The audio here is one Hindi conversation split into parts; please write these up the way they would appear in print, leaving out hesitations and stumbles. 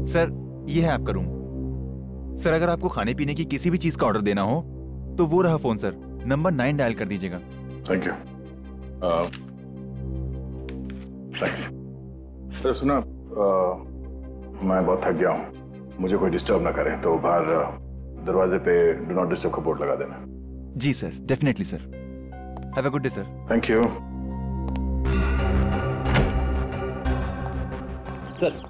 सर ये है आपका रूम। सर अगर आपको खाने पीने की किसी भी चीज का ऑर्डर देना हो तो वो रहा फोन सर, नंबर 9 डायल कर दीजिएगा। Thank you. सर सुना, मैं बहुत थक गया हूँ, मुझे कोई डिस्टर्ब ना करे तो बाहर दरवाजे पे डू नॉट डिस्टर्ब का बोर्ड लगा देना। जी sir, definitely sir. Have a good day sir. Thank you. Sir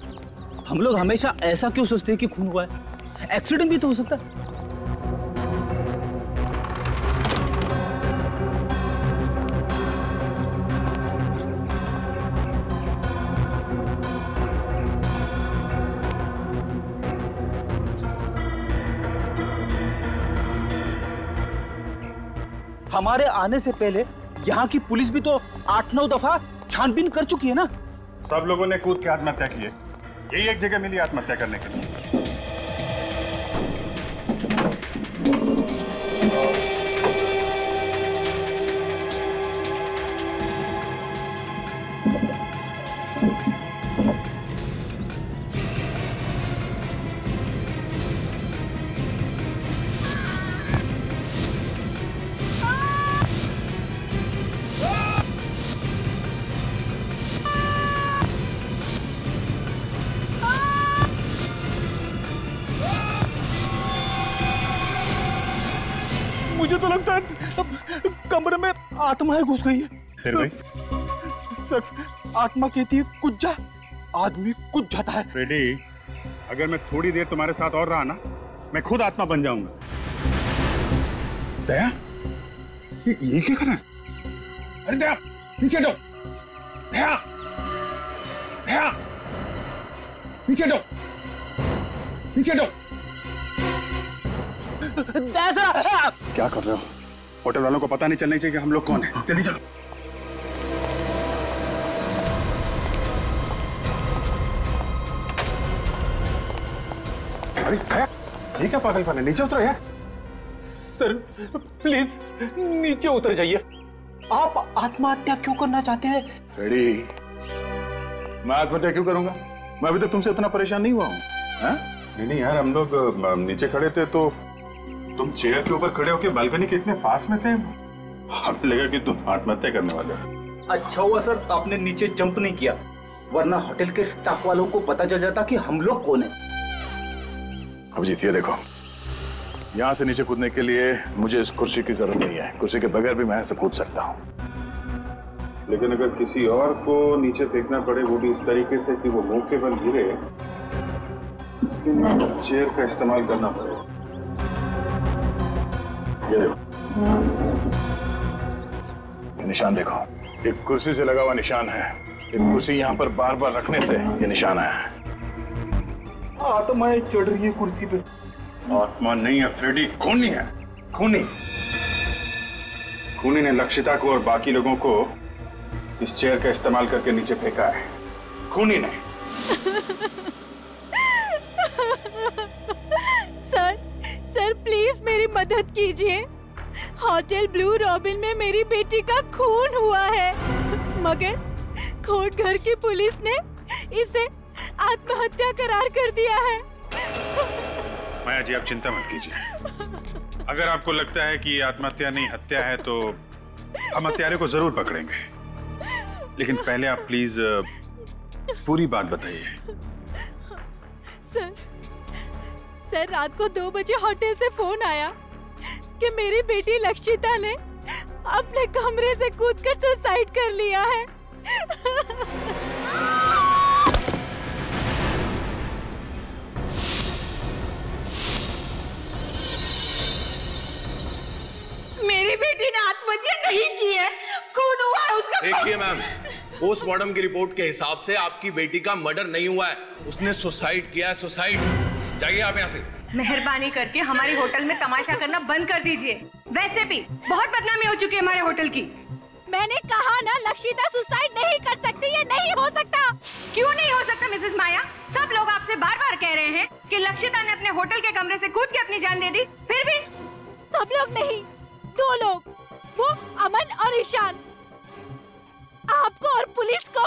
हम लोग हमेशा ऐसा क्यों सोचते हैं कि खून हुआ है? एक्सीडेंट भी तो हो सकता है। हमारे आने से पहले यहाँ की पुलिस भी तो 8-9 दफा छानबीन कर चुकी है ना। सब लोगों ने कूद के आत्महत्या की है, यही एक जगह मिली आत्महत्या करने के लिए। मुझे तो लगता है कमरे में आत्माएं घुस गई है। फिर भाई सर आत्मा कहती है कुछ जा, आदमी कुछ जाता है। फ्रेडी, अगर मैं थोड़ी देर तुम्हारे साथ और रहा ना, मैं खुद आत्मा बन जाऊंगा। दया, ये क्या कर रहा है? अरे दया, नीचे हटो। दया, दया, नीचे हटो, नीचे हटो। क्या कर रहे हो? होटल वालों को पता नहीं चलना चाहिए कि हम लोग कौन हैं। जल्दी चलो। अरे ये क्या पागलपन है? नीचे उतरो यार। सर प्लीज नीचे उतर जाइए। आप आत्महत्या क्यों करना चाहते हैं? फ्रेडी, मैं आत्महत्या क्यों करूंगा? मैं अभी तक तुमसे इतना परेशान नहीं हुआ हूँ। नहीं यार, हम लोग नीचे खड़े थे तो तुम चेयर के ऊपर खड़े होकर बालकनी के इतने पास में थे, हमें लगा कि तुम आत्महत्या करने वाले हो। अच्छा हुआ सर आपने नीचे जंप नहीं किया, वरना होटल के स्टाफ वालों को पता चल जाता कि हम लोग कौन है। अब जीतिए, देखो यहाँ से नीचे कूदने के लिए मुझे इस कुर्सी की जरूरत नहीं है। कुर्सी के बगैर भी मैं यहाँ से कूद सकता हूँ, लेकिन अगर किसी और को नीचे फेंकना पड़े, वो भी इस तरीके से कि वो मुंह के बल गिरे, इसके लिए चेयर का इस्तेमाल करना पड़ेगा। ये देखो, निशान देखो, एक कुर्सी से लगा हुआ निशान है। एक कुर्सी यहाँ पर बार बार रखने से ये निशान आया है। आत्माएं चढ़ रही है कुर्सी पे। आत्मा नहीं है फ्रेडी, खूनी है। खूनी खूनी ने लक्षिता को और बाकी लोगों को इस चेयर का इस्तेमाल करके नीचे फेंका है। खूनी ने। सर प्लीज मेरी मदद कीजिए। होटल ब्लू रॉबिन में मेरी बेटी का खून हुआ है, मगर कोर्ट घर की पुलिस ने इसे आत्महत्या करार कर दिया है। माया जी, आप चिंता मत कीजिए। अगर आपको लगता है कि ये आत्महत्या नहीं हत्या है तो हम हत्यारे को जरूर पकड़ेंगे, लेकिन पहले आप प्लीज पूरी बात बताइए। सर रात को 2 बजे होटल से फोन आया कि मेरी बेटी लक्षिता ने अपने कमरे से कूदकर सुसाइड कर लिया है। मेरी बेटी ने आत्महत्या नहीं की है, खून हुआ है उसका। देखिए मैम, पोस्टमार्टम की रिपोर्ट के हिसाब से आपकी बेटी का मर्डर नहीं हुआ है, उसने सुसाइड किया है। सुसाइड। जाइए आप यहाँ से। मेहरबानी करके हमारे होटल में तमाशा करना बंद कर दीजिए। वैसे भी बहुत बदनामी हो चुकी है हमारे होटल की। मैंने कहा ना, लक्षिता सुसाइड नहीं कर सकती, ये नहीं हो सकता। क्यों नहीं हो सकता मिसेस माया? सब लोग आपसे बार बार कह रहे हैं कि लक्षिता ने अपने होटल के कमरे से कूद के अपनी जान दे दी, फिर भी। सब लोग नहीं, 2 लोग, वो अमन और ईशान। आपको और पुलिस को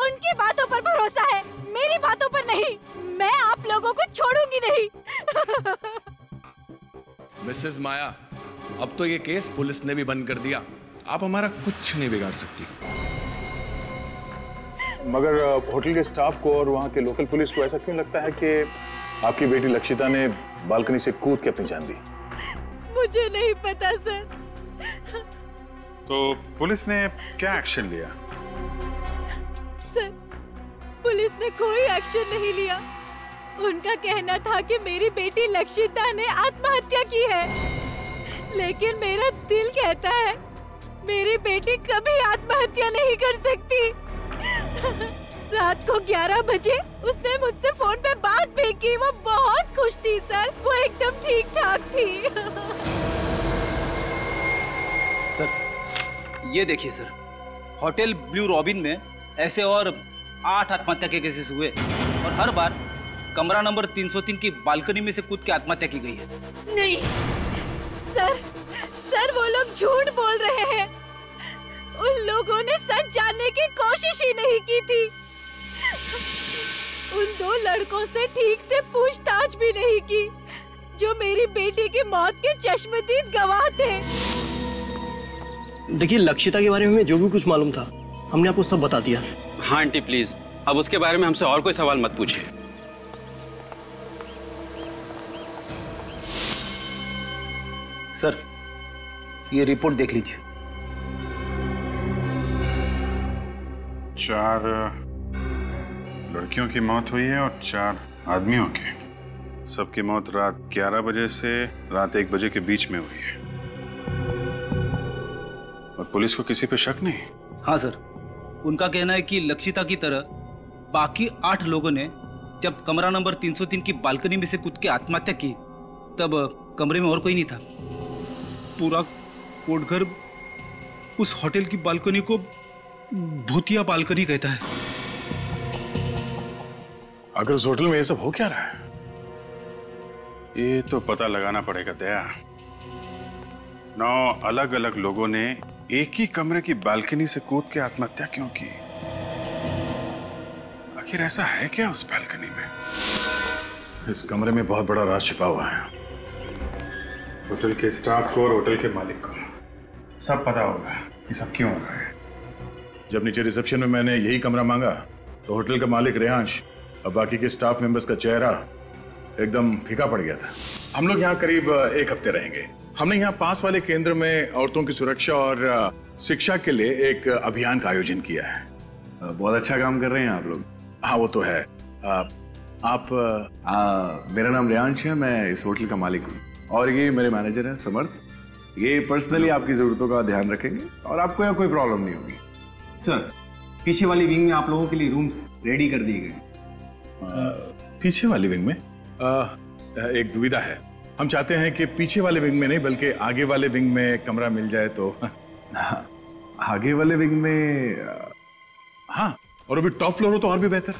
उनकी बातों पर भरोसा है, मेरी बातों पर नहीं। मैं आप लोगों लोगों को छोड़ूंगी नहीं। मिसेस माया, अब तो ये केस पुलिस ने भी बंद कर दिया। आप हमारा कुछ नहीं बिगाड़ सकती। मगर होटल के स्टाफ को और वहाँ के लोकल पुलिस को ऐसा क्यों लगता है कि आपकी बेटी लक्षिता ने बालकनी से कूद के अपनी जान दी? मुझे नहीं पता सर। तो पुलिस ने क्या एक्शन लिया? सर, पुलिस ने कोई एक्शन नहीं लिया। उनका कहना था कि मेरी बेटी लक्षिता ने आत्महत्या की है, लेकिन मेरा दिल कहता है मेरी बेटी कभी आत्महत्या नहीं कर सकती। रात को 11 बजे उसने मुझसे फोन पे बात भी की। वो बहुत खुश थी सर, वो एकदम ठीक ठाक थी। सर, ये देखिए सर, होटल ब्लू रॉबिन में ऐसे और 8 आत्महत्या के केसेस हुए और हर बार कमरा नंबर 303 की बालकनी में से कूद के आत्महत्या की गई है। नहीं सर, सर वो लोग झूठ बोल रहे हैं। उन लोगों ने सच जानने की कोशिश ही नहीं की थी। उन 2 लड़कों से ठीक से पूछताछ भी नहीं की जो मेरी बेटी की मौत के चश्मदीद गवाह थे। देखिए, लक्षिता के बारे में जो भी कुछ मालूम था हमने आपको सब बता दिया। हाँ आंटी प्लीज, अब उसके बारे में हमसे और कोई सवाल मत पूछिए। सर, ये रिपोर्ट देख लीजिए। 4 लड़कियों की मौत हुई है और 4 आदमियों की। सबकी मौत रात 11 बजे से रात 1 बजे के बीच में हुई है। और पुलिस को किसी पे शक नहीं? हाँ सर, उनका कहना है कि लक्षिता की तरह बाकी 8 लोगों ने जब कमरा नंबर 303 की बालकनी में से कूद के आत्महत्या की तब कमरे में और कोई नहीं था। पूरा कोटघर उस होटल की बालकनी को भूतिया बालकनी कहता है। अगर उस होटल में ये सब हो क्या रहा है, ये तो पता लगाना पड़ेगा दया। 9 अलग अलग लोगों ने एक ही कमरे की बालकनी से कूद के आत्महत्या क्यों की? आखिर ऐसा है क्या उस बालकनी में? इस कमरे में बहुत बड़ा राज छिपा हुआ है। होटल के स्टाफ को और होटल के मालिक को सब पता होगा ये सब क्यों हो रहा है। जब नीचे रिसेप्शन में मैंने यही कमरा मांगा तो होटल का मालिक रेयांश और बाकी के स्टाफ मेंबर्स का चेहरा एकदम फीका पड़ गया था। हम लोग यहाँ करीब 1 हफ्ते रहेंगे। हमने यहाँ पास वाले केंद्र में औरतों की सुरक्षा और शिक्षा के लिए एक अभियान का आयोजन किया है। बहुत अच्छा काम कर रहे हैं आप लोग। हाँ वो तो है। आप मेरा नाम रेयांश है, मैं इस होटल का मालिक हूँ और ये मेरे मैनेजर हैं समर्थ। ये पर्सनली आपकी जरूरतों का ध्यान रखेंगे और आपको यहाँ कोई प्रॉब्लम नहीं होगी। सर, पीछे वाली विंग में आप लोगों के लिए रूम्स रेडी कर दिए गए। पीछे वाली विंग में एक दुविधा है। हम चाहते हैं कि पीछे वाले विंग में नहीं बल्कि आगे वाले विंग में कमरा मिल जाए तो। आगे वाले विंग में? हाँ, और अभी टॉप फ्लोर हो तो और भी बेहतर।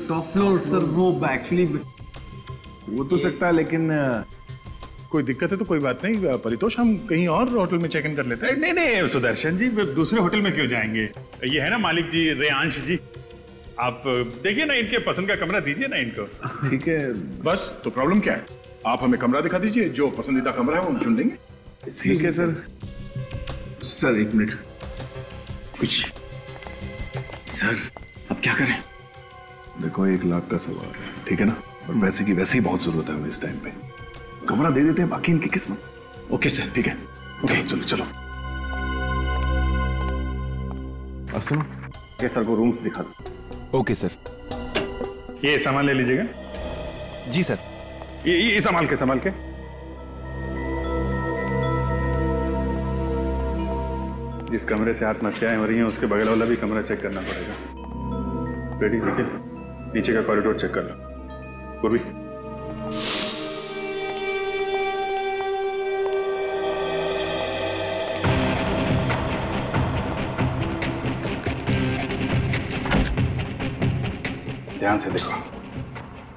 टॉप फ्लोर सर, वो एक्चुअली वो तो सकता है, लेकिन कोई दिक्कत है तो कोई बात नहीं, परितोष हम कहीं और होटल में चेक इन कर लेते हैं। नहीं नहीं सुदर्शन जी, दूसरे होटल में क्यों जाएंगे? ये है ना मालिक जी, रेयांश जी, आप देखिए ना, इनके पसंद का कमरा दीजिए ना इनको। ठीक है, बस तो प्रॉब्लम क्या है? आप हमें कमरा दिखा दीजिए, जो पसंदीदा कमरा है वो हम चुन लेंगे। ठीक है सर। सर 1 मिनट, कुछ सर अब क्या करें? देखो 1 लाख का सवाल है, ठीक है ना, और पैसे की वैसे ही बहुत जरूरत है हमें इस टाइम पे। कमरा दे देते हैं, बाकी इनकी किस्मत। ओके सर, ठीक है, चलो चलो चलो। सुनो, ये सर को रूम्स दिखा दो। Okay sir. ये सामान ले लीजिएगा। जी सर। ये संभाल के संभाल के। जिस कमरे से आत्महत्याएं हो रही हैं उसके बगल वाला भी कमरा चेक करना पड़ेगा। रेडी? देखिए नीचे का कॉरिडोर चेक कर लो। पूर्वी, ध्यान से देखो,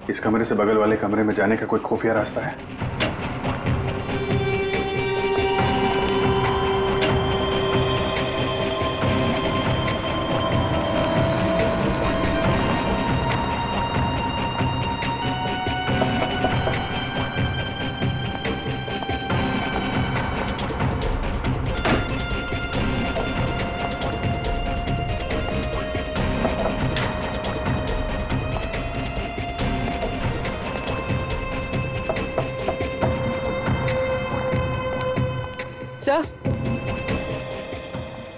इस कमरे से बगल वाले कमरे में जाने का कोई खुफिया रास्ता है?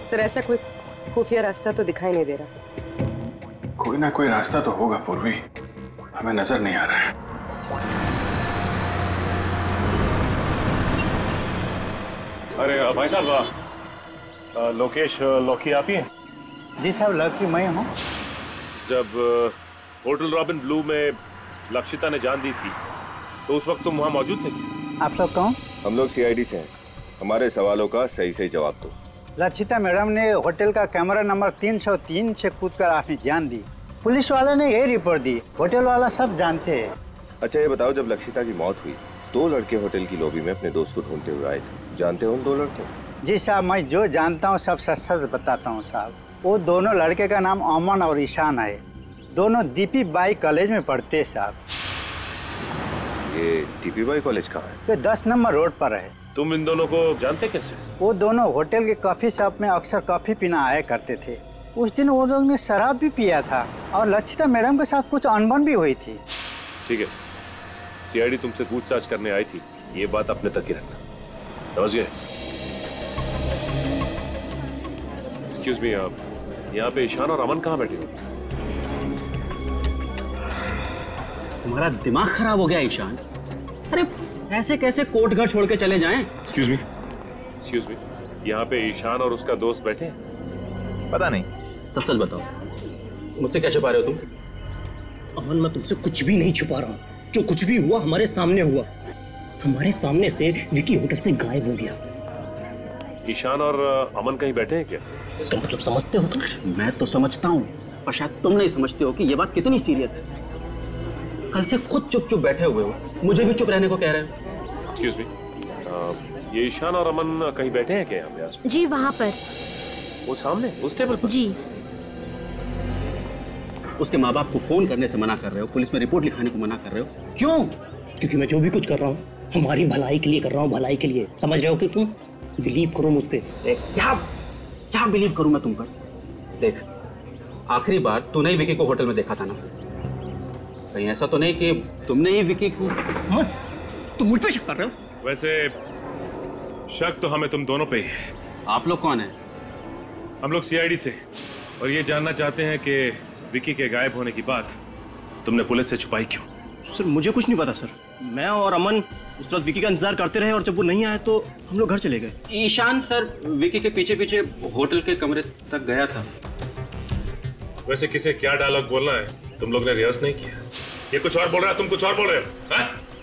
सर ऐसा कोई खुफिया रास्ता तो दिखाई नहीं दे रहा। कोई ना कोई रास्ता तो होगा पूर्वी, हमें नजर नहीं आ रहा है। अरे भाई साहब, लोकेश लौकी आप ही हैं? जी साहब, लौकी मैं हूँ। जब होटल रॉबिन ब्लू में लक्षिता ने जान दी थी तो उस वक्त तुम वहाँ मौजूद थे? आप लोग कौन? हम लोग सीआईडी से हैं। हमारे सवालों का सही सही जवाब दो। लक्षिता मैडम ने होटल का कमरा नंबर 303 से कूदकर अपनी जान दी। पुलिस वाले ने यही रिपोर्ट दी, होटल वाला सब जानते हैं। अच्छा ये बताओ, जब लक्षिता की मौत हुई 2 लड़के होटल की लॉबी में अपने दोस्त को ढूंढते हुए आए थे, जानते हो उन 2 लड़के? जी साहब, मैं जो जानता हूँ सब सच सच बताता हूँ साहब। वो दोनों लड़के का नाम अमन और ईशान है। दोनों डीपी बाई कॉलेज में पढ़ते हैं साहब। ये डीपी बाई कॉलेज कहाँ है? ये 10 नंबर रोड पर है। तुम इन दोनों को जानते कैसे? वो दोनों होटल के कॉफी शॉप में अक्सर कॉफी पीना आया करते थे। उस दिन वो लोग ने शराब भी पिया था और लक्षिता मैडम के साथ कुछ अनबन भी हुई थी। ठीक है, सीआईडी तुमसे पूछताछ करने आई थी, ये बात अपने तक ही रखना, समझ गए? एक्सक्यूज मी, आप यहाँ पे ईशान और अमन कहाँ बैठे हो? तुम्हारा दिमाग खराब हो गया ईशान? अरे ऐसे कैसे कोर्ट घर छोड़ के चले जाएं? एक्सक्यूज मी, यहाँ पे ईशान और उसका दोस्त बैठे हैं? पता नहीं। सच सच बताओ, मुझसे क्या छुपा रहे हो तुम? अमन, मैं तुमसे कुछ भी नहीं छुपा रहा हूँ। जो कुछ भी हुआ हमारे सामने हुआ। हमारे सामने से विकी होटल से गायब हो गया। ईशान और अमन कहीं बैठे हैं क्या? इसका मतलब समझते हो तुम? मैं तो समझता हूँ, पर शायद तुम नहीं समझते हो कि ये बात कितनी सीरियस है। कल से खुद चुप चुप बैठे हुए हो, मुझे भी चुप रहने को कह रहे हो। एक्सक्यूज मी, ये ईशान और अमन कहीं बैठे हैं क्या यहाँ पे आसपास? जी वहाँ पर। वो सामने उस टेबल पर? जी। उसके माँ बाप को फोन करने से मना कर रहे हो, पुलिस में रिपोर्ट लिखाने को मना कर रहे हो, क्यों? क्योंकि मैं जो भी कुछ कर रहा हूँ हमारी भलाई के लिए कर रहा हूँ, भलाई के लिए। समझ रहे हो कि तुम? बिलीव करो मुझ पे। क्या बिलीव करूँ मैं तुम पर? देख, आखिरी बार तूने ही विकी को होटल में देखा था ना? कहीं ऐसा तो नहीं कि तुमने ही विकी को? तुम मुझ पे शक कर रहे हो? वैसे शक तो हमें तुम दोनों पे ही है। आप लोग कौन है? हम लोग सीआईडी से, और ये जानना चाहते हैं कि विकी के गायब होने की बात तुमने पुलिस से छुपाई क्यों? सर मुझे कुछ नहीं पता सर। मैं और अमन उस वक्त विकी का इंतजार करते रहे और जब वो नहीं आया तो हम लोग घर चले गए। ईशान सर विकी के पीछे पीछे होटल के कमरे तक गया था। वैसे किसे क्या डायलॉग बोलना है तुम लोग ने रिहर्स नहीं किया? ये कुछ और बोल रहा है, तुम कुछ और बोल रहे हो।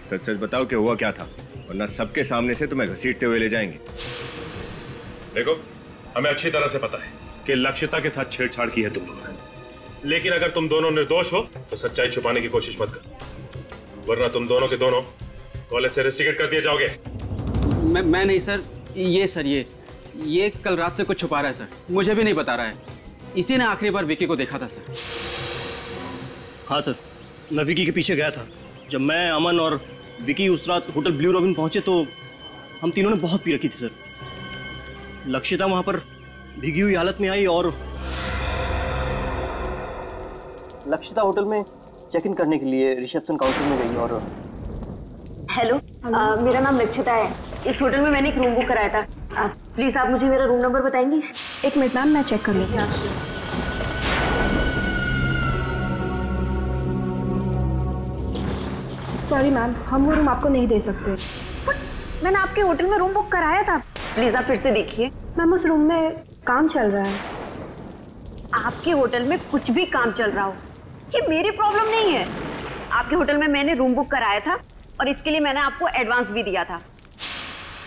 सच सच बताओ कि हुआ क्या था, वरना सबके सामने से तुम्हें घसीटते हुए ले जाएंगे। देखो, हमें अच्छी तरह से पता है कि लक्षिता के साथ छेड़छाड़ की है तुम लोगों ने, लेकिन अगर तुम दोनों निर्दोष हो तो सच्चाई छुपाने की कोशिश मत करो, वरना तुम दोनों के दोनों कॉलेज से रेस्टिकेट कर दिए जाओगे। मैं नहीं सर, ये कल रात से कुछ छुपा रहा है सर, मुझे भी नहीं बता रहा है। इसी ने आखिरी बार विकी को देखा था सर। हाँ सर, मैं विकी के पीछे गया था। जब मैं, अमन और विकी उस रात होटल ब्लू रॉबिन पहुंचे तो हम तीनों ने बहुत पी रखी थी सर। लक्षिता वहां पर भीगी हुई हालत में आई और लक्षिता होटल में चेक इन करने के लिए रिसेप्शन काउंटर में गई और हेलो, मेरा नाम लक्षिता है। इस होटल में मैंने एक रूम बुक कराया था। प्लीज आप मुझे मेरा रूम नंबर बताएंगी? एक मिनट मैम, मैं चेक कर लेती हूँ। सॉरी मैम, हम वो रूम आपको नहीं दे सकते। मैंने आपके होटल में रूम बुक कराया था। प्लीज आप फिर से देखिए। मैम उस रूम में काम चल रहा है। आपके होटल में कुछ भी काम चल रहा हो, ये मेरी प्रॉब्लम नहीं है। आपके होटल में मैंने रूम बुक कराया था और इसके लिए मैंने आपको एडवांस भी दिया था।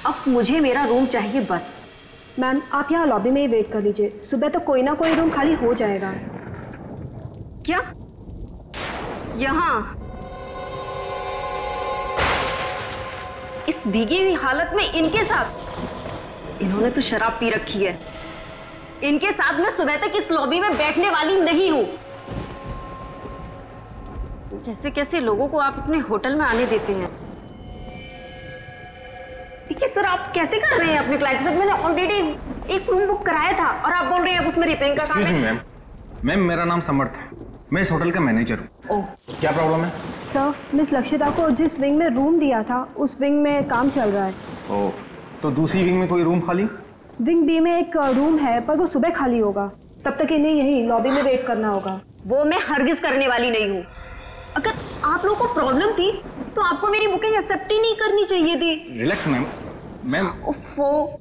अब मुझे मेरा रूम चाहिए बस। मैम आप यहाँ लॉबी में ही वेट कर लीजिए, सुबह तो कोई ना कोई रूम खाली हो जाएगा। क्या? यहाँ इस भीगी हुई हालत में इनके साथ? इन्होंने तो शराब पी रखी है। इनके साथ मैं सुबह तक इस लॉबी में बैठने वाली नहीं हूँ। कैसे कैसे लोगों को आप अपने होटल में आने देते हैं? देखिए सर, आप कैसे कर रहे हैं अपने क्लाइंट के साथ? मैंने ऑलरेडी एक रूम बुक कराया था और आप बोल रहे हैं उसमें रिपेयरिंग का काम है। मैम मेरा नाम समर्थ है, मैं इस होटल का मैनेजर हूँ। क्या प्रॉब्लम है? सर मिस लक्षिता को जिस विंग में रूम दिया था उस विंग में काम चल रहा है। ओह, तो दूसरी विंग में कोई रूम खाली? विंग बी में एक रूम है पर वो सुबह खाली होगा, तब तक इन्हें यही लॉबी में वेट करना होगा। वो मैं हरगिज करने वाली नहीं हूँ। अगर आप लोगों को प्रॉब्लम थी तो आपको मेरी बुकिंग एक्सेप्ट ही नहीं करनी चाहिए थी। Relax ma'am. मैम ओफो,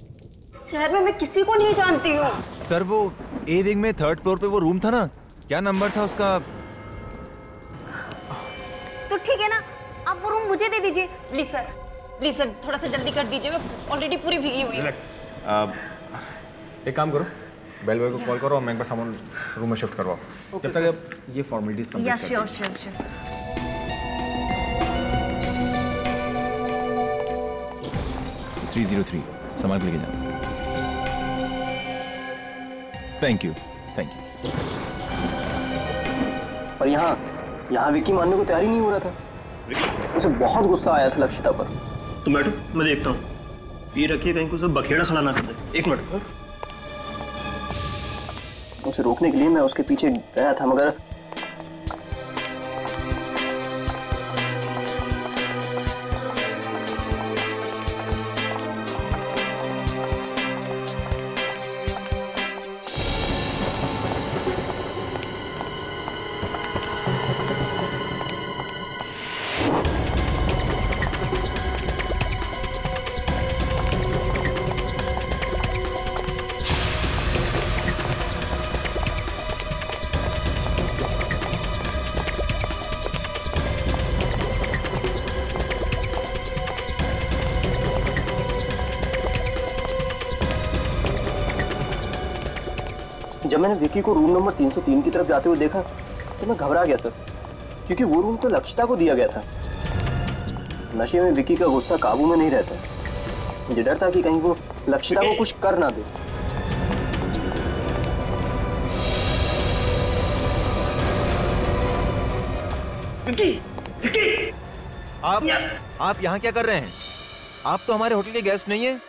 शहर में मैं किसी को नहीं जानती हूँ। सर वो ए विंग में 3rd फ्लोर पे वो रूम था ना, क्या नंबर था उसका? तो ठीक है ना, आप वो रूम मुझे दे दीजिए प्लीज सर। प्लीज सर थोड़ा सा जल्दी कर दीजिए, मैं ऑलरेडी पूरी भीगी हुई हूँ। एक काम करो, बेल बॉय को कॉल करो और मैं एक बार सामान रूम में शिफ्ट करवाओ, जब तक अब ये फॉर्मेलिटीज कंप्लीट या कर श्योर श्योर श्योर। 303 संभाल के लेके जाओ। Thank you, thank you. पर यहाँ विक्की मानने को तैयार ही नहीं हो रहा था। उसे बहुत गुस्सा आया था लक्षिता पर। तुम बैठो, मैं देखता हूँ। ये रखिए कहीं को सब बखेड़ा खड़ा ना कर दे। एक मिनट। उसे रोकने के लिए मैं उसके पीछे गया था, मगर जब मैंने विक्की को रूम नंबर 303 की तरफ जाते हुए देखा तो मैं घबरा गया सर, क्योंकि वो रूम तो लक्षिता को दिया गया था। नशे में विक्की का गुस्सा काबू में नहीं रहता। मुझे डर था कि कहीं वो लक्षिता को कुछ कर ना दे। विक्की, विक्की! आप यहाँ क्या कर रहे हैं? आप तो हमारे होटल के गेस्ट नहीं हैं।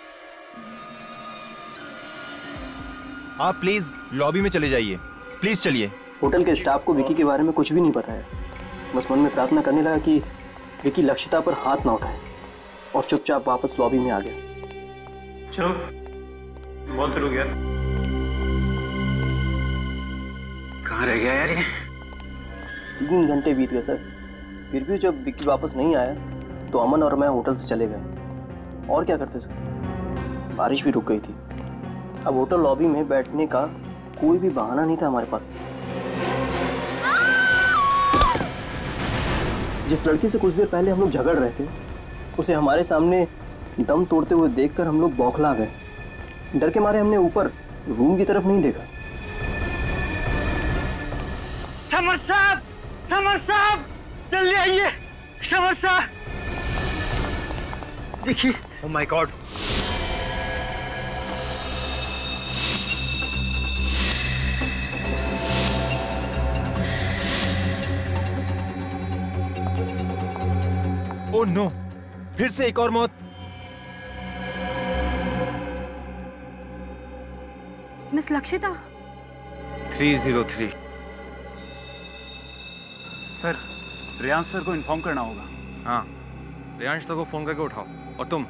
आप प्लीज लॉबी में चले जाइए, प्लीज चलिए। होटल के स्टाफ को विक्की के बारे में कुछ भी नहीं पता है। बस मन में प्रार्थना करने लगा कि विक्की लक्षिता पर हाथ ना उठाए, और चुपचाप वापस लॉबी में आ गया। चलो, बहुत देर हो गया। कहाँ रह गया यार ये? 3 घंटे बीत गए सर। फिर भी जब विक्की वापस नहीं आया तो अमन और मैं होटल से चले गए। और क्या करते सर, बारिश भी रुक गई थी। अब होटल लॉबी में बैठने का कोई भी बहाना नहीं था हमारे पास। जिस लड़की से कुछ देर पहले हम लोग झगड़ रहे थे, उसे हमारे सामने दम तोड़ते हुए देखकर हम लोग बौखला गए। डर के मारे हमने ऊपर रूम की तरफ नहीं देखा। समर साहब, समर साहब, जल्दी आइए। समर साहब, देखिए। Oh my God. Oh no, फिर से एक और मौत। Miss Lakshita. 303 sir, Riyansh sir को इन्फॉर्म करना होगा। हाँ, रियांश सर को फोन करके उठाओ। और तुम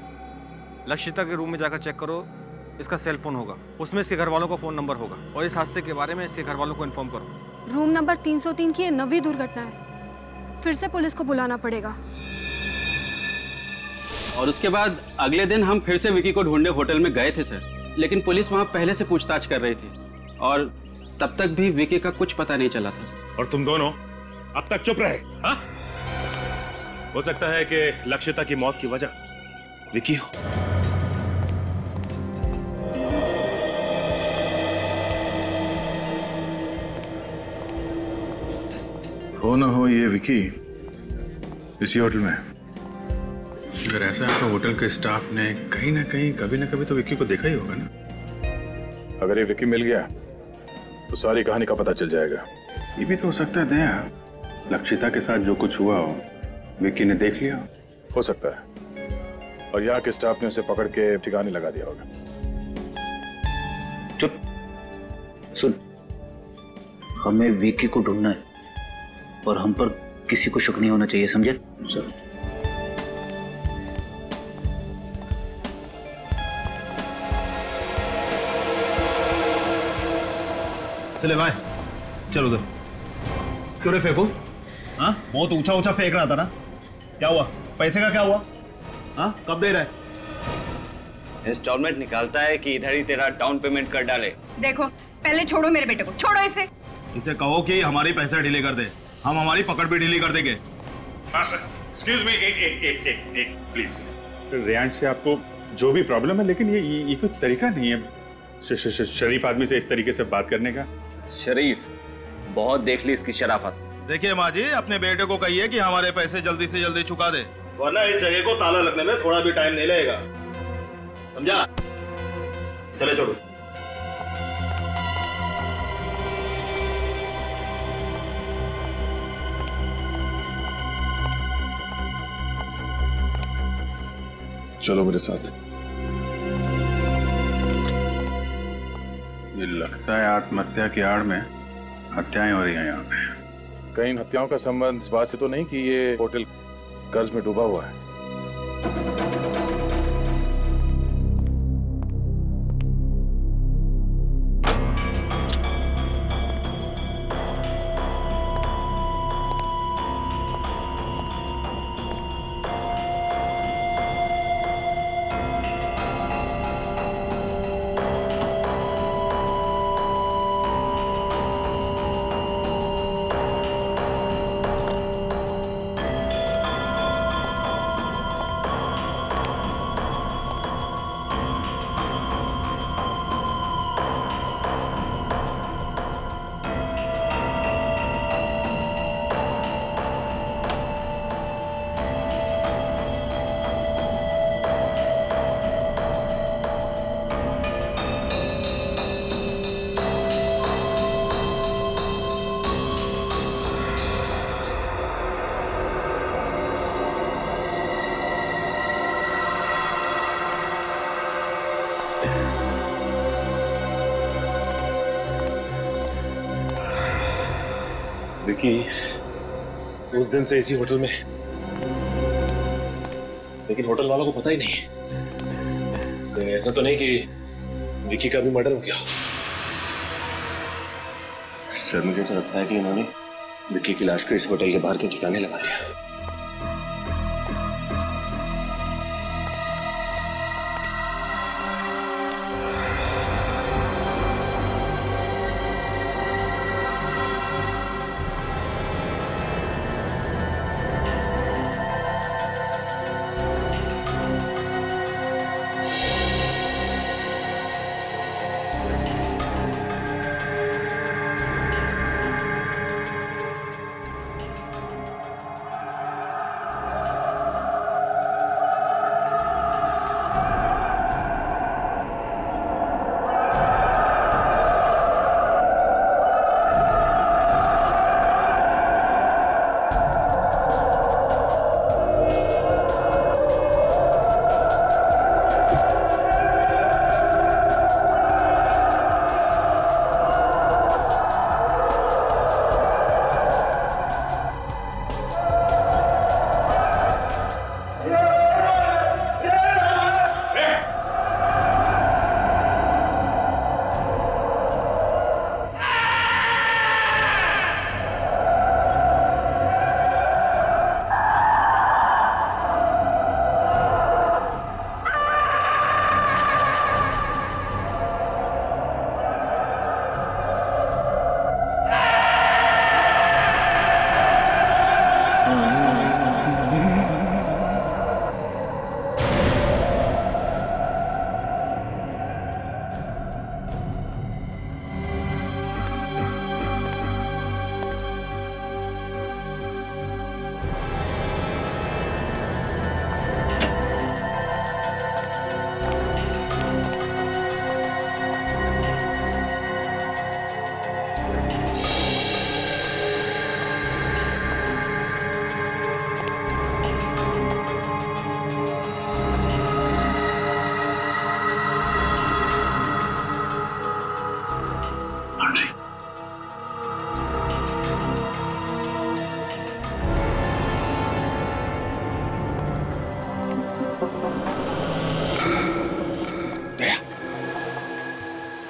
लक्षिता के रूम में जाकर चेक करो, इसका सेल फोन होगा, उसमें इसके घर वालों का फोन नंबर होगा, और इस हादसे के बारे में इसके घर वालों को इन्फॉर्म करो। रूम नंबर 303 की 9वीं दुर्घटना है, फिर से पुलिस को बुलाना पड़ेगा। और उसके बाद अगले दिन हम फिर से विकी को ढूंढने होटल में गए थे सर, लेकिन पुलिस वहां पहले से पूछताछ कर रही थी और तब तक भी विकी का कुछ पता नहीं चला था। और तुम दोनों अब तक चुप रहे। हाँ? हो सकता है कि लक्षिता की मौत की वजह विकी हो। हो ना हो ये विकी इसी होटल में। अगर ऐसा है तो होटल के स्टाफ ने कहीं ना कहीं कभी ना कभी तो विक्की को देखा ही होगा ना। अगर ये विक्की मिल गया तो सारी कहानी का पता चल जाएगा। ये भी तो हो सकता है दया, लक्षिता के साथ जो कुछ हुआ हो विक्की ने देख लिया। हो सकता है, और यहाँ के स्टाफ ने उसे पकड़ के ठिकाने लगा दिया होगा। चुप, सुन, हमें विक्की को ढूंढना है और हम पर किसी को शक नहीं होना चाहिए, समझे सर? चले भाई, चल उधर। क्यों रे फेंको? हाँ, बहुत ऊंचा ऊंचा फेंक रहा था ना। क्या हुआ? पैसे का क्या हुआ? हाँ, कब दे रहा है? इंस्टॉलमेंट निकालता है कि इधर ही तेरा डाउन पेमेंट कर डाले? देखो, पहले छोड़ो मेरे बेटे को, छोड़ो इसे। इसे कहो कि हमारी पैसा डिले कर दे, हम हमारी पकड़ भी डिले कर देंगे। एक्सक्यूज मी, एक प्लीज। रेयांश से आपको जो भी प्रॉब्लम है, लेकिन ये कोई तरीका नहीं है शरीफ आदमी से इस तरीके से बात करने का। शरीफ, बहुत देख ली इसकी शराफत। देखिए माँ जी, अपने बेटे को कहिए कि हमारे पैसे जल्दी से जल्दी चुका दे, वरना इस जगह को ताला लगने में थोड़ा भी टाइम नहीं लगेगा, समझा? चले छोड़ो। चलो मेरे साथ। ये लगता है आत्महत्या की आड़ में हत्याएं हो रही हैं यहाँ पे। कहीं इन हत्याओं का संबंध इस बात से तो नहीं कि ये होटल कर्ज में डूबा हुआ है? विकी उस दिन से इसी होटल में, लेकिन होटल वालों को पता ही नहीं। ऐसा तो नहीं कि विकी का भी मर्डर हो गया? सर मुझे तो लगता है कि इन्होंने विकी की लाश को इस होटल के बाहर के ठिकाने लगा दिया।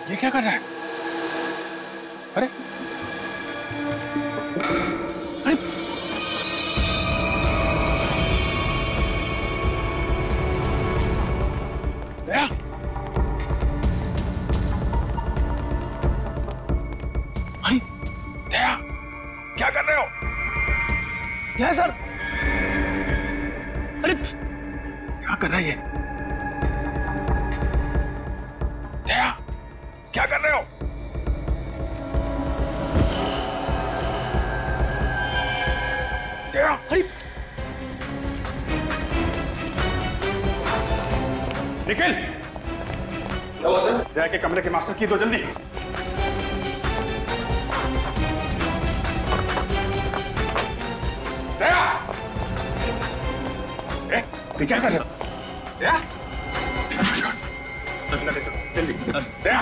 ये क्या कर रहा है? अरे क्या कर रहे हो? यह सर। अरे क्या कर रहा है ये? दया, क्या कर रहे हो? दया, अरे निखिल, क्या हुआ सर? दया के कमरे के मास्टर की दो जल्दी। दया, ये क्या कर रहे हो? दया, जल्दी, दया,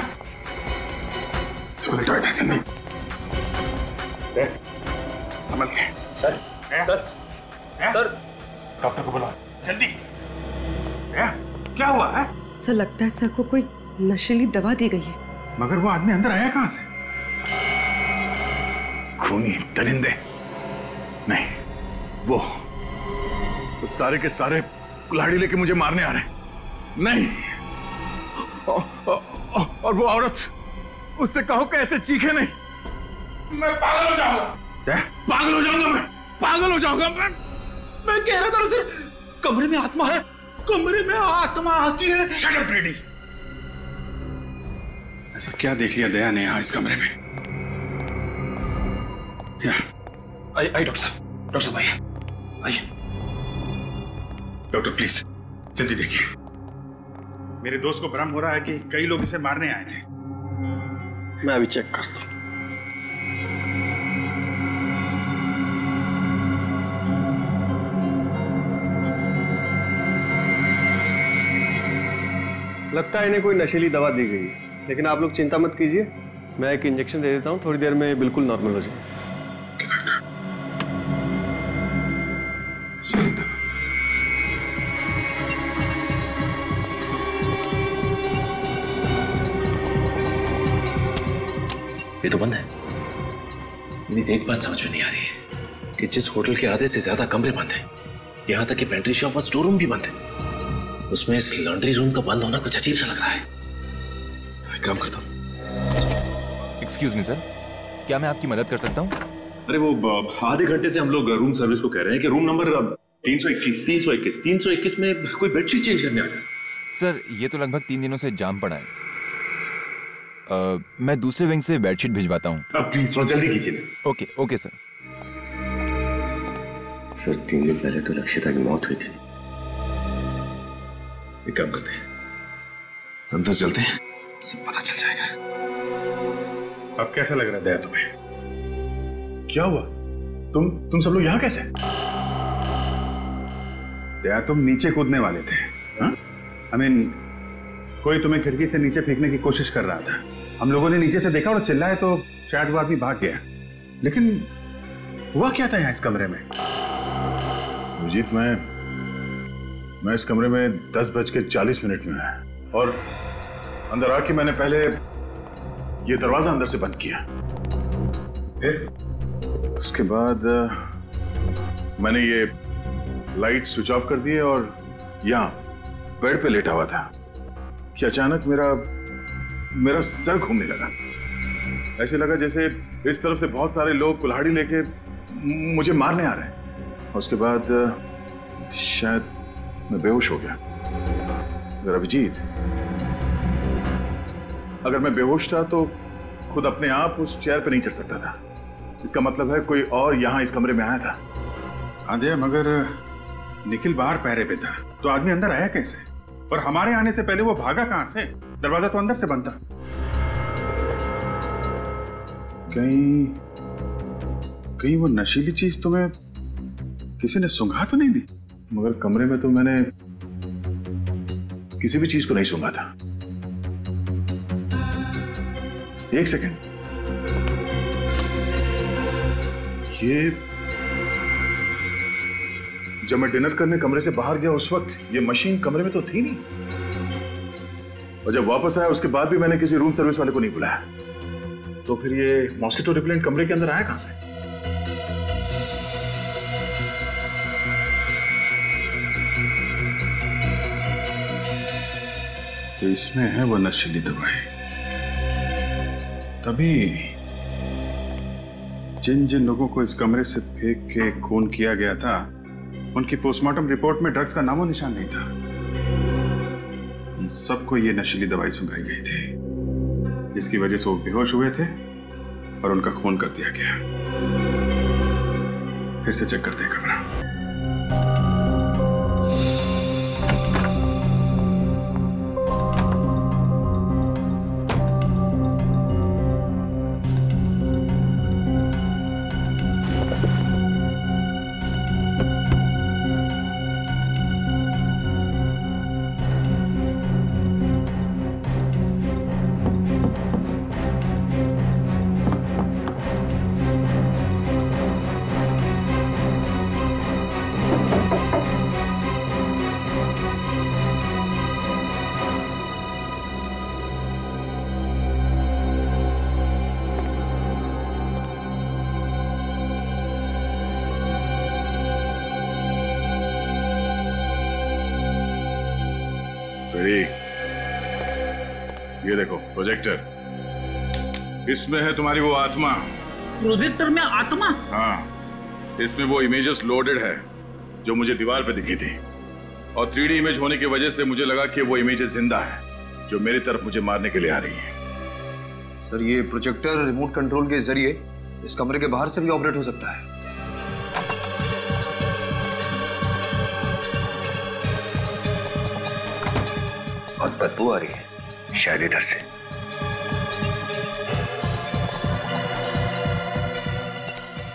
इसको लेटो इधर जल्दी। दया, संभल के। सर, सर, सर, डॉक्टर को बुलाओ जल्दी। दया, क्या हुआ है? सर लगता है सर को कोई नशीली दवा दी गई है। मगर वो आदमी अंदर आया कहां से? खूनी दरिंदे नहीं, वो सारे के सारे कुल्हाड़ी लेके मुझे मारने आ रहे हैं। नहीं, और वो औरत, उससे कहो कैसे चीखे नहीं। मैं पागल हो जाऊंगा। पागल हो जाऊंगा मैं, पागल हो जाऊंगा मैं कह रहा था सर, कमरे में आत्मा है, कमरे में आत्मा आती है। Shut up ready. ऐसा क्या देख लिया दया ने यहाँ इस कमरे में? आइए डॉक्टर साहब, डॉक्टर साहब आइए, आइए। डॉक्टर प्लीज जल्दी देखिए। मेरे दोस्त को भ्रम हो रहा है कि कई लोग इसे मारने आए थे। मैं अभी चेक करता हूं। लगता है इन्हें कोई नशीली दवा दी गई है, लेकिन आप लोग चिंता मत कीजिए, मैं एक इंजेक्शन दे देता हूँ, थोड़ी देर में बिल्कुल नॉर्मल हो जाएगा। ये तो बंद है। मेरी एक बात समझ में नहीं आ रही है कि जिस होटल के आधे से ज्यादा कमरे बंद हैं, यहाँ तक कि पेंट्री शॉप और स्टोर रूम भी बंद है, उसमें इस लॉन्ड्री रूम का बंद होना कुछ अजीब सा लग रहा है। काम करता हूँ। एक्सक्यूज मी सर, क्या मैं आपकी मदद कर सकता हूँ? अरे वो आधे घंटे से हम लोग रूम सर्विस को कह रहे हैं कि रूम नंबर 321 में कोई बेडशीट चेंज करने आ जाए। सर ये तो लगभग 3 दिनों से जाम पड़ा है। मैं दूसरे विंग से बेडशीट भिजवाता हूँ। प्लीज थोड़ा जल्दी कीजिए। Okay okay sir. सर 3 दिन पहले तो लक्षिता की मौत हुई थी। एक काम करते हैं, अंदर चलते हैं, सब पता चल जाएगा। अब कैसा लग रहा है दया तुम्हें? क्या हुआ? तुम सब लोग यहां कैसे? दया तुम नीचे कूदने वाले थे। I mean, कोई तुम्हें खिड़की से नीचे फेंकने की कोशिश कर रहा था। हम लोगों ने नीचे से देखा और चिल्लाए तो शायद वो आदमी भाग गया। लेकिन हुआ क्या था यहाँ इस कमरे में? अभिजीत, मैं इस कमरे में 10:40 में आया और अंदर आके मैंने पहले ये दरवाजा अंदर से बंद किया, फिर उसके बाद मैंने ये लाइट स्विच ऑफ कर दिए और यहाँ बेड पे लेटा हुआ था कि अचानक मेरा सर घूमने लगा। ऐसे लगा जैसे इस तरफ से बहुत सारे लोग कुल्हाड़ी लेके मुझे मारने आ रहे हैं। उसके बाद शायद मैं बेहोश हो गया। अगर अभिजीत, अगर मैं बेहोश था तो खुद अपने आप उस चेयर पे नहीं चढ़ सकता था। इसका मतलब है कोई और यहां इस कमरे में आया था। आधे, मगर निखिल बाहर पहरे पे था तो आदमी अंदर आया कैसे? और हमारे आने से पहले वो भागा कहां से? दरवाजा तो अंदर से बंद था। कहीं वो नशीली चीज तुम्हें किसी ने सूंघा तो नहीं दी? मगर कमरे में तो मैंने किसी भी चीज को नहीं सूंघा था। एक सेकंड, ये जब मैं डिनर करने कमरे से बाहर गया उस वक्त ये मशीन कमरे में तो थी नहीं, और जब वापस आया उसके बाद भी मैंने किसी रूम सर्विस वाले को नहीं बुलाया। तो फिर ये मॉस्किटो रिपेलेंट कमरे के अंदर आया कहां से? तो इसमें है वो नशीली दवाई, जिन जिन लोगों को इस कमरे से फेंक के खून किया गया था, उनकी पोस्टमार्टम रिपोर्ट में ड्रग्स का नामो निशान नहीं था। उन सबको ये नशीली दवाई सुंघाई गई थी, जिसकी वजह से वो बेहोश हुए थे और उनका खून कर दिया गया। फिर से चेक करते हैं कमरा। ये देखो प्रोजेक्टर, इसमें है तुम्हारी वो आत्मा। प्रोजेक्टर में आत्मा? हाँ, इसमें वो इमेजेस लोडेड है जो मुझे दीवार पे दिखी थी, और 3D इमेज होने की वजह से मुझे लगा कि वो इमेजेस जिंदा है, जो मेरी तरफ मुझे मारने के लिए आ रही है। सर, ये प्रोजेक्टर रिमोट कंट्रोल के जरिए इस कमरे के बाहर से भी ऑपरेट हो सकता है। बहुत बदबू आ रही है, शायद इधर से।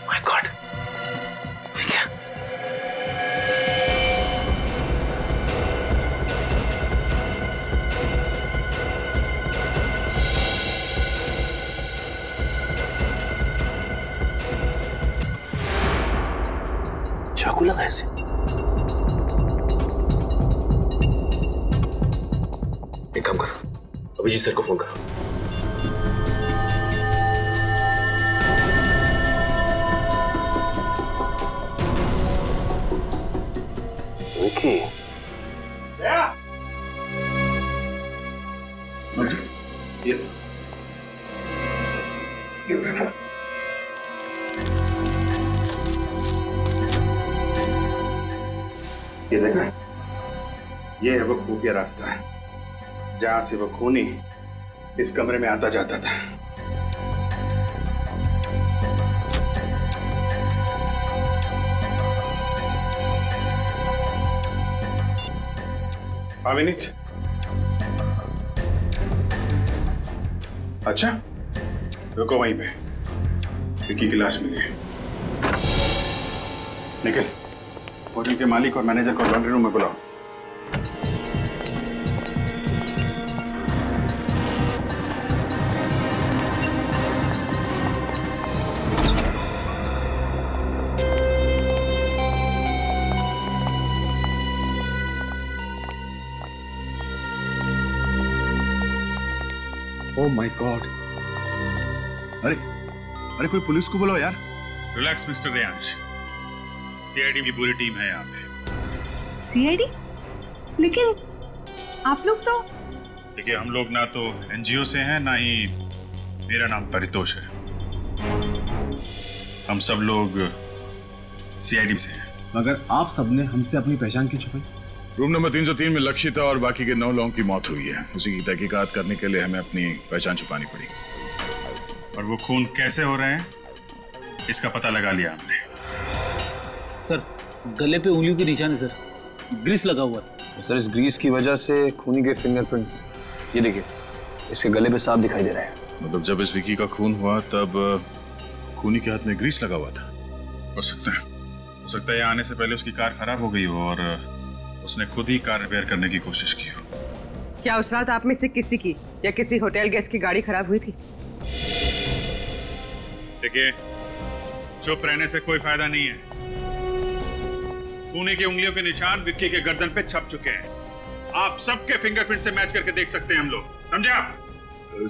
माय गॉड, क्या? चाकू लगा ऐसे? एक काम करो, अभिजीत सर को फोन करो। विकी, ये देखा, ये है वो खुफिया रास्ता है जहां से वो खूनी इस कमरे में आता जाता था। मिनट। अच्छा, रुको वहीं पे, विकी की लाश मिली है। निखिल, होटल के मालिक और मैनेजर को लॉन्ड्री रूम में बुलाओ। ओह माय गॉड! अरे कोई पुलिस को बुलाओ यार। रिलैक्स मिस्टर रेयांश, सीआईडी की पूरी टीम है यहाँ पे। सीआईडी? लेकिन आप लोग तो... देखिए, हम लोग ना तो एनजीओ से हैं, ना ही मेरा नाम परितोष है। हम सब लोग सीआईडी से हैं। मगर आप सबने हमसे अपनी पहचान क्यों छुपाई? रूम नंबर 303 में लक्षिता और बाकी के 9 लोगों की मौत हुई है। उसी की तहकीकात करने के लिए हमें अपनी पहचान छुपानी पड़ी, और वो खून कैसे हो रहे हैं इसका पता लगा लिया हमने। सर, गले पे उंगलियों के निशान है सर, ग्रीस लगा हुआ है। सर, इस ग्रीस की वजह से खूनी के फिंगरप्रिंट्स, ये देखिए, इसके गले पे साफ दिखाई दे रहा है। मतलब जब इस विकी का खून हुआ तब खूनी के हाथ में ग्रीस लगा हुआ था। हो सकता है आने से पहले उसकी कार खराब हो गई हो और उसने खुद ही कार रिपेयर करने की कोशिश की हो। क्या उस रात आप में से किसी की या किसी होटल गेस्ट की गाड़ी खराब हुई थी? देखिए, चुप रहने से कोई फायदा नहीं है। खूनी की उंगलियों के निशान विक्की के गर्दन पे छप चुके हैं। आप सबके फिंगरप्रिंट से मैच करके देख सकते हैं हम लोग, समझे आप?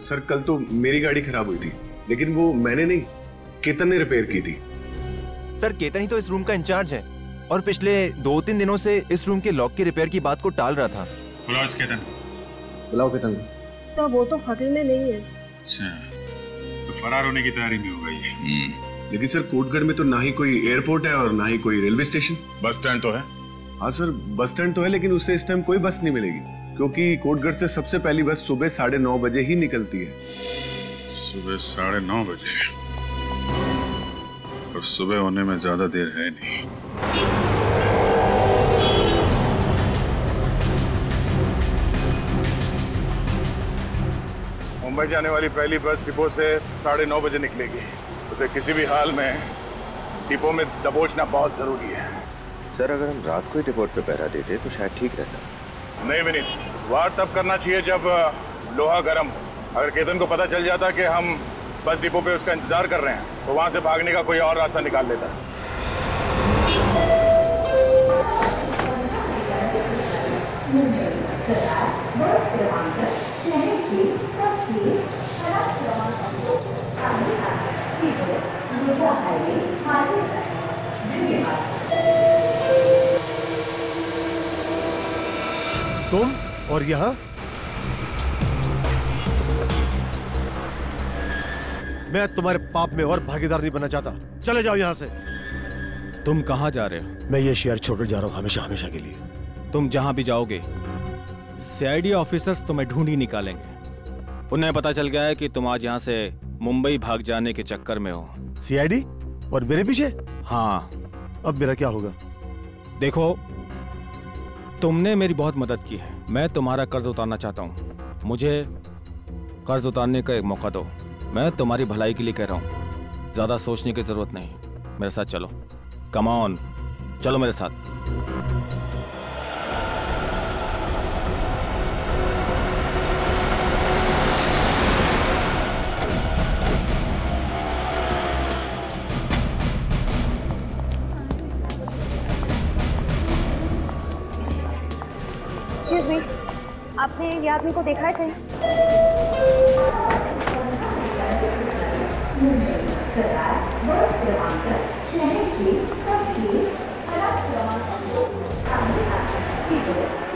सर, कल तो मेरी गाड़ी खराब हुई थी, लेकिन वो मैंने नहीं, केतन ने रिपेयर की थी। सर, केतन ही तो इस रूम का इंचार्ज है और पिछले 2-3 दिनों से इस रूम के लॉक की रिपेयर की बात को टाल रहा था। बुलाओ इस केतन। बुलाओ केतन। तो वो तो होटल में नहीं है। अच्छा, तो फरार होने की तैयारी में होगा ये। लेकिन सर कोटगढ़ में तो ना ही कोई एयरपोर्ट है और ना ही कोई रेलवे स्टेशन। बस स्टैंड तो है। हाँ सर, बस स्टैंड तो है, लेकिन उससे इस टाइम कोई बस नहीं मिलेगी, क्योंकि कोटगढ़ से सबसे पहली बस सुबह 9:30 बजे ही निकलती है। सुबह 9:30 बजे? और सुबह होने में ज्यादा देर है नहीं। मुंबई जाने वाली पहली बस डिपो से 9:30 बजे निकलेगी। उसे किसी भी हाल में डिपो में दबोचना बहुत जरूरी है। सर, अगर हम रात को ही डिपो पे पहरा देते तो शायद ठीक रहता। नहीं विनीत, वार तब करना चाहिए जब लोहा गर्म हो। अगर केतन को पता चल जाता कि हम बस डिपो पे उसका इंतजार कर रहे हैं तो वहां से भागने का कोई और रास्ता निकाल लेता। तुम और यहाँ? मैं तुम्हारे पाप में और भागीदार नहीं बनना चाहता। चले जाओ यहाँ से। तुम कहाँ जा रहे हो? मैं ये शहर छोड़कर जा रहा हूँ, हमेशा हमेशा के लिए। तुम जहां भी जाओगे सीआईडी ऑफिसर्स तुम्हें ढूंढ ही निकालेंगे। उन्हें पता चल गया है कि तुम आज यहाँ से मुंबई भाग जाने के चक्कर में हो। सीआईडी? और मेरे पीछे? हाँ। अब मेरा क्या होगा? देखो, तुमने मेरी बहुत मदद की है। मैं तुम्हारा कर्ज उतारना चाहता हूँ। मुझे कर्ज उतारने का एक मौका दो। मैं तुम्हारी भलाई के लिए कह रहा हूँ, ज्यादा सोचने की जरूरत नहीं। मेरे साथ चलो। कम ऑन, चलो मेरे साथ। एक्सक्यूज मी, आपने ये आदमी को देखा है कहीं?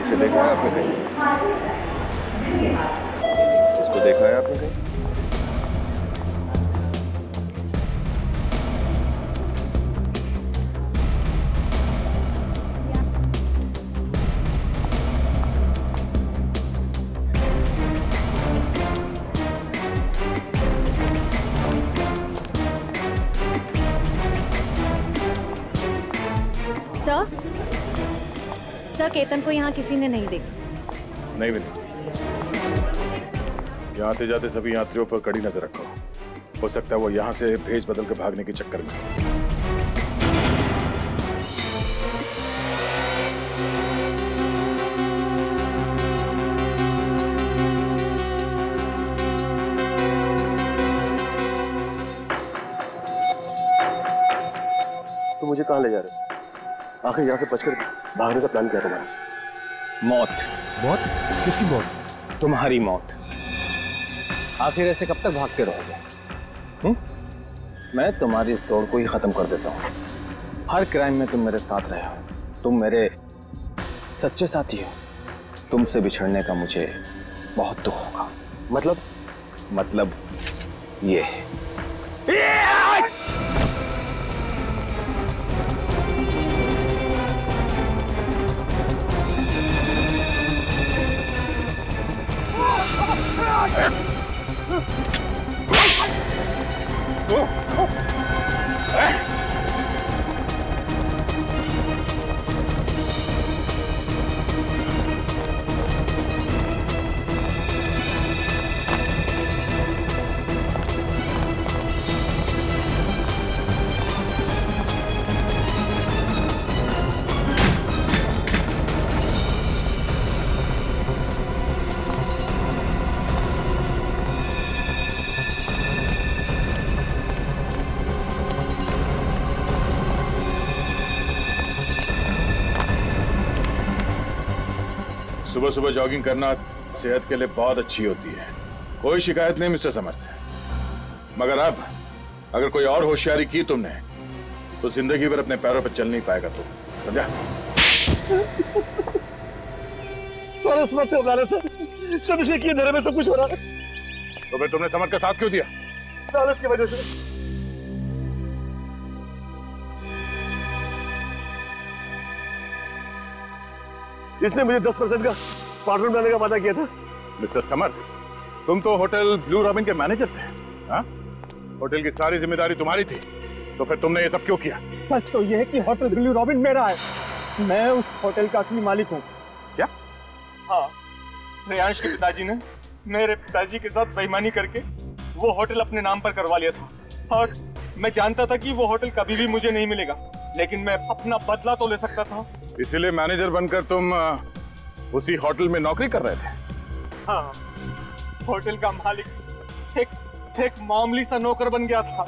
इसे देखा है आपने कहीं? इसको देखा है आपने कहीं? सर, केतन को यहाँ किसी ने नहीं देखा। नहीं विनीत, यहाँ आते जाते सभी यात्रियों पर कड़ी नजर रखो। हो सकता है वो यहाँ से भेज बदल के भागने के चक्कर में। तो मुझे कहाँ ले जा रहे हो? आखिर यहाँ से बचकर भागने का प्लान क्या तुम्हारा? मौत। मौत? किसकी मौत? तुम्हारी मौत। आखिर ऐसे कब तक भागते रहोगे? मैं तुम्हारी इस दौड़ को ही खत्म कर देता हूँ। हर क्राइम में तुम मेरे साथ रहे हो। तुम मेरे सच्चे साथी हो। तुमसे बिछड़ने का मुझे बहुत दुख होगा। मतलब ये सुबह सुबह जॉगिंग करना सेहत के लिए बहुत अच्छी होती है। कोई शिकायत नहीं मिस्टर समर्थ। मगर अब अगर कोई और होशियारी की तुमने तो जिंदगी भर अपने पैरों पर चल नहीं पाएगा तुम, समझा? सारा समर्थ हो रहा है सर। सब इसी की अंधेरे में सब कुछ हो रहा है। तो फिर तुमने समर्थ का साथ क्यों दिया? लालच की वजह से। इसने मुझे 10% का पार्टनर बनाने का वादा किया था। मिस्टर समर, तुम तो होटल ब्लू रॉबिन के मैनेजर थे, हाँ? होटल की सारी जिम्मेदारी तुम्हारी थी, तो फिर तुमने ये सब क्यों किया? सच तो यह है कि होटल ब्लू रॉबिन मेरा है, मैं उस होटल का असली मालिक हूँ। क्या? हाँ, रेयांश के पिताजी ने मेरे पिताजी के साथ बेईमानी करके वो होटल अपने नाम पर करवा लिया था, और मैं जानता था कि वो होटल कभी भी मुझे नहीं मिलेगा, लेकिन मैं अपना बदला तो ले सकता था। इसीलिए मैनेजर बनकर तुम उसी होटल में नौकरी कर रहे थे? हाँ, होटल का मालिक एक मामूली सा नौकर बन गया था।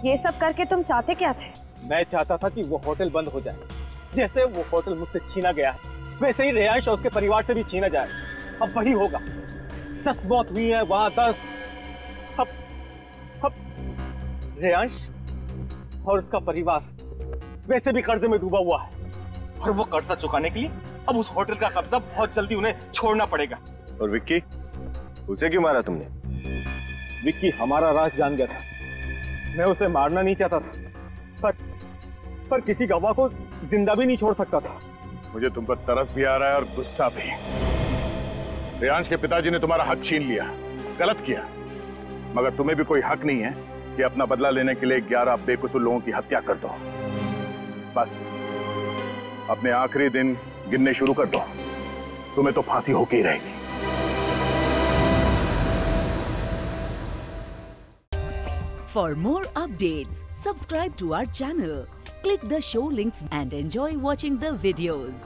ये सब करके तुम चाहते क्या थे? मैं चाहता था कि वो होटल बंद हो जाए। जैसे वो होटल मुझसे छीना गया है, वैसे ही रेयांश और उसके परिवार से भी छीना जाए। अब वही होगा। 10 मौत हुई है वहां, 10। अब रेयांश और उसका परिवार वैसे भी कर्जे में डूबा हुआ है, और वो कर्जा चुकाने के लिए अब उस होटल का कब्जा बहुत जल्दी उन्हें छोड़ना पड़ेगा। और विक्की, उसे क्यों मारा तुमने? विक्की हमारा राज जान गया था। मैं उसे मारना नहीं चाहता था, पर किसी गवाह को जिंदा भी नहीं छोड़ सकता था। मुझे तुम पर तरस भी आ रहा है और गुस्सा भी। रेयांश के पिताजी ने तुम्हारा हक छीन लिया, गलत किया, मगर तुम्हें भी कोई हक नहीं है कि अपना बदला लेने के लिए 11 बेकसूर लोगों की हत्या कर दो। बस अपने आखिरी दिन गिनने शुरू कर दो, तुम्हें तो फांसी होके ही रहेगी। For more updates, subscribe to our channel, click the show links and enjoy watching the videos.